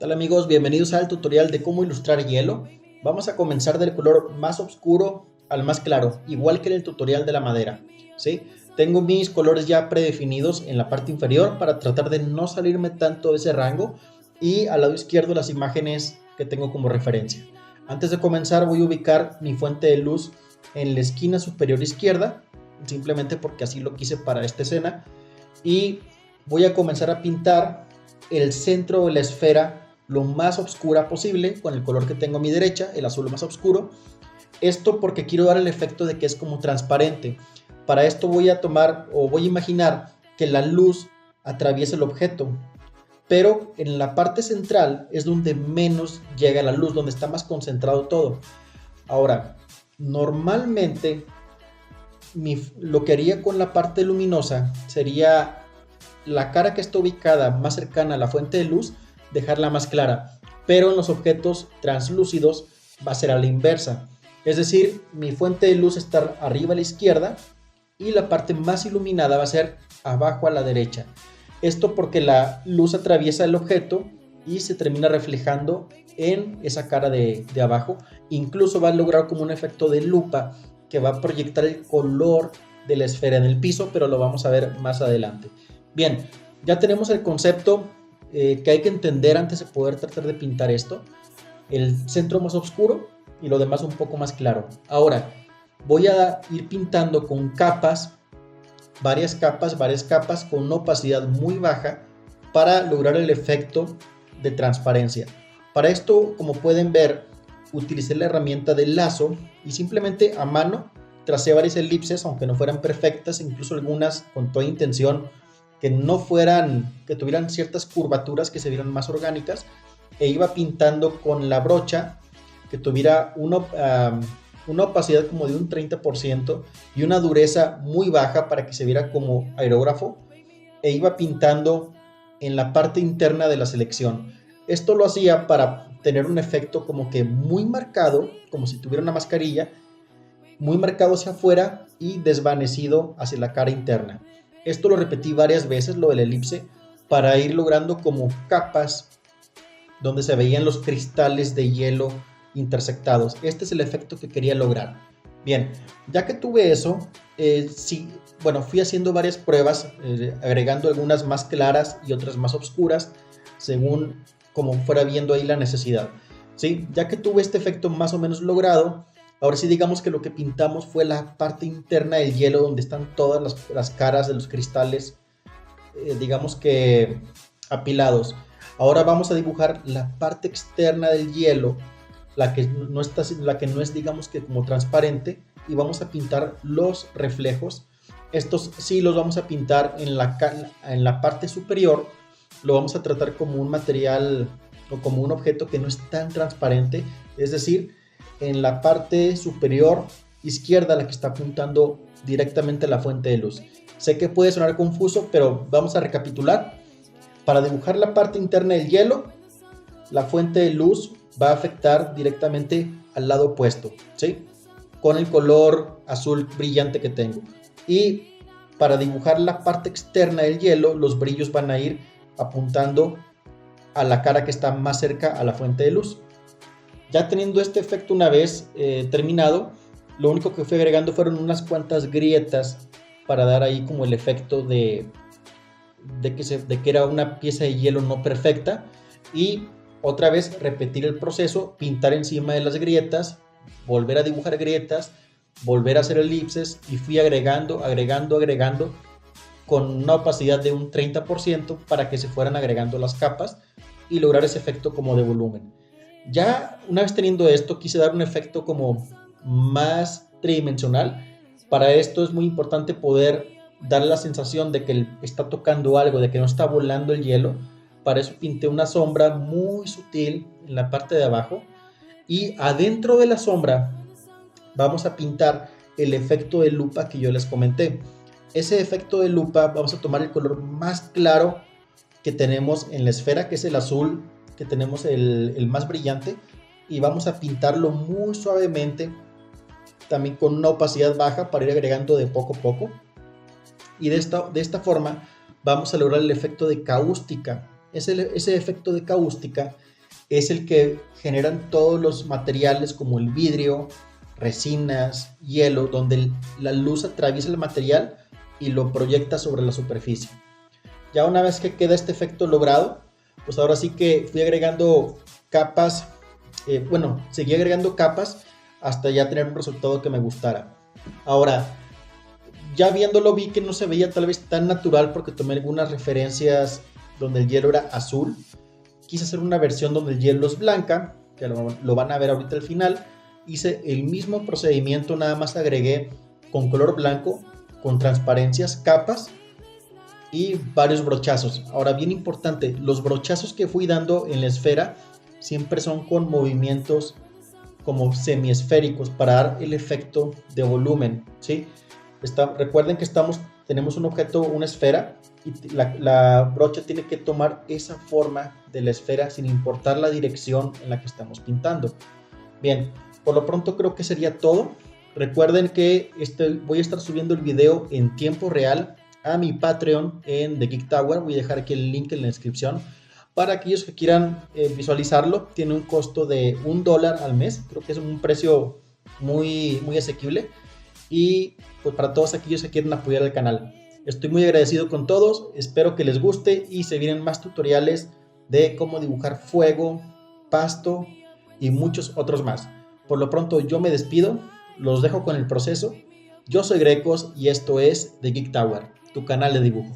Hola amigos, bienvenidos al tutorial de cómo ilustrar hielo. Vamos a comenzar del color más oscuro al más claro, igual que en el tutorial de la madera, ¿sí? Tengo mis colores ya predefinidos en la parte inferior para tratar de no salirme tanto de ese rango, y al lado izquierdo las imágenes que tengo como referencia. Antes de comenzar voy a ubicar mi fuente de luz en la esquina superior izquierda, simplemente porque así lo quise para esta escena, y voy a comenzar a pintar el centro de la esfera lo más oscura posible con el color que tengo a mi derecha, el azul más oscuro. Esto porque quiero dar el efecto de que es como transparente. Para esto voy a tomar o voy a imaginar que la luz atraviesa el objeto, pero en la parte central es donde menos llega la luz, donde está más concentrado todo. Ahora, normalmente lo que haría con la parte luminosa sería la cara que está ubicada más cercana a la fuente de luz, dejarla más clara, pero en los objetos translúcidos va a ser a la inversa. Es decir, mi fuente de luz está arriba a la izquierda y la parte más iluminada va a ser abajo a la derecha. Esto porque la luz atraviesa el objeto y se termina reflejando en esa cara de abajo. Incluso va a lograr como un efecto de lupa que va a proyectar el color de la esfera en el piso, pero lo vamos a ver más adelante. Bien, ya tenemos el concepto que hay que entender antes de poder tratar de pintar esto. El centro más oscuro y lo demás un poco más claro. Ahora voy a ir pintando con capas, varias capas con una opacidad muy baja para lograr el efecto de transparencia. Para esto, como pueden ver, utilicé la herramienta del lazo y simplemente a mano tracé varias elipses, aunque no fueran perfectas, incluso algunas con toda intención que no fueran, que tuvieran ciertas curvaturas que se vieran más orgánicas, e iba pintando con la brocha que tuviera una opacidad como de un 30% y una dureza muy baja para que se viera como aerógrafo, e iba pintando en la parte interna de la selección. Esto lo hacía para tener un efecto como que muy marcado, como si tuviera una mascarilla, muy marcado hacia afuera y desvanecido hacia la cara interna. Esto lo repetí varias veces, lo de la elipse, para ir logrando como capas donde se veían los cristales de hielo intersectados. Este es el efecto que quería lograr. Bien, ya que tuve eso, sí, bueno, fui haciendo varias pruebas, agregando algunas más claras y otras más oscuras, según como fuera viendo ahí la necesidad. ¿Sí? Ya que tuve este efecto más o menos logrado, ahora sí digamos que lo que pintamos fue la parte interna del hielo, donde están todas las caras de los cristales, digamos que apilados. Ahora vamos a dibujar la parte externa del hielo, la que no es digamos que como transparente, y vamos a pintar los reflejos. Estos sí los vamos a pintar en la parte superior. Lo vamos a tratar como un material o como un objeto que no es tan transparente, es decir, en la parte superior izquierda, la que está apuntando directamente a la fuente de luz. Sé que puede sonar confuso, pero vamos a recapitular. Para dibujar la parte interna del hielo, la fuente de luz va a afectar directamente al lado opuesto, ¿sí? Con el color azul brillante que tengo. Y para dibujar la parte externa del hielo, los brillos van a ir apuntando a la cara que está más cerca a la fuente de luz. Ya teniendo este efecto una vez terminado, lo único que fui agregando fueron unas cuantas grietas para dar ahí como el efecto de que era una pieza de hielo no perfecta, y otra vez repetir el proceso, pintar encima de las grietas, volver a dibujar grietas, volver a hacer elipses, y fui agregando con una opacidad de un 30% para que se fueran agregando las capas y lograr ese efecto como de volumen. Ya una vez teniendo esto, quise dar un efecto como más tridimensional. Para esto es muy importante poder dar la sensación de que está tocando algo, de que no está volando el hielo. Para eso pinté una sombra muy sutil en la parte de abajo, y adentro de la sombra vamos a pintar el efecto de lupa que yo les comenté. Ese efecto de lupa, vamos a tomar el color más claro que tenemos en la esfera, que es el azul, que tenemos el más brillante, y vamos a pintarlo muy suavemente, también con una opacidad baja para ir agregando de poco a poco. Y de esta forma vamos a lograr el efecto de cáustica Ese efecto de cáustica es el que generan todos los materiales como el vidrio, resinas, hielo, donde la luz atraviesa el material y lo proyecta sobre la superficie. Ya una vez que queda este efecto logrado, pues ahora sí que fui agregando capas, seguí agregando capas hasta ya tener un resultado que me gustara. Ahora, ya viéndolo vi que no se veía tal vez tan natural porque tomé algunas referencias donde el hielo era azul. Quise hacer una versión donde el hielo es blanca, que lo van a ver ahorita al final. Hice el mismo procedimiento, nada más agregué con color blanco, con transparencias, capas y varios brochazos. Ahora, bien importante, los brochazos que fui dando en la esfera siempre son con movimientos como semiesféricos para dar el efecto de volumen, ¿sí? Recuerden que tenemos un objeto, una esfera, y la brocha tiene que tomar esa forma de la esfera sin importar la dirección en la que estamos pintando. Bien, por lo pronto creo que sería todo. Recuerden que voy a estar subiendo el video en tiempo real a mi Patreon en The Geek Tower. Voy a dejar aquí el link en la descripción. Para aquellos que quieran visualizarlo, tiene un costo de $1 al mes. Creo que es un precio muy, muy asequible. Y pues para todos aquellos que quieren apoyar el canal. Estoy muy agradecido con todos. Espero que les guste y se vienen más tutoriales de cómo dibujar fuego, pasto y muchos otros más. Por lo pronto yo me despido. Los dejo con el proceso. Yo soy Grecos y esto es The Geek Tower, tu canal de dibujo.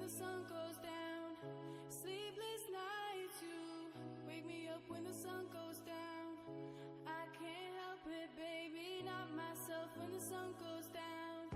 The sun goes down, sleepless nights, you wake me up when the sun goes down. I can't help it, baby, not myself when the sun goes down.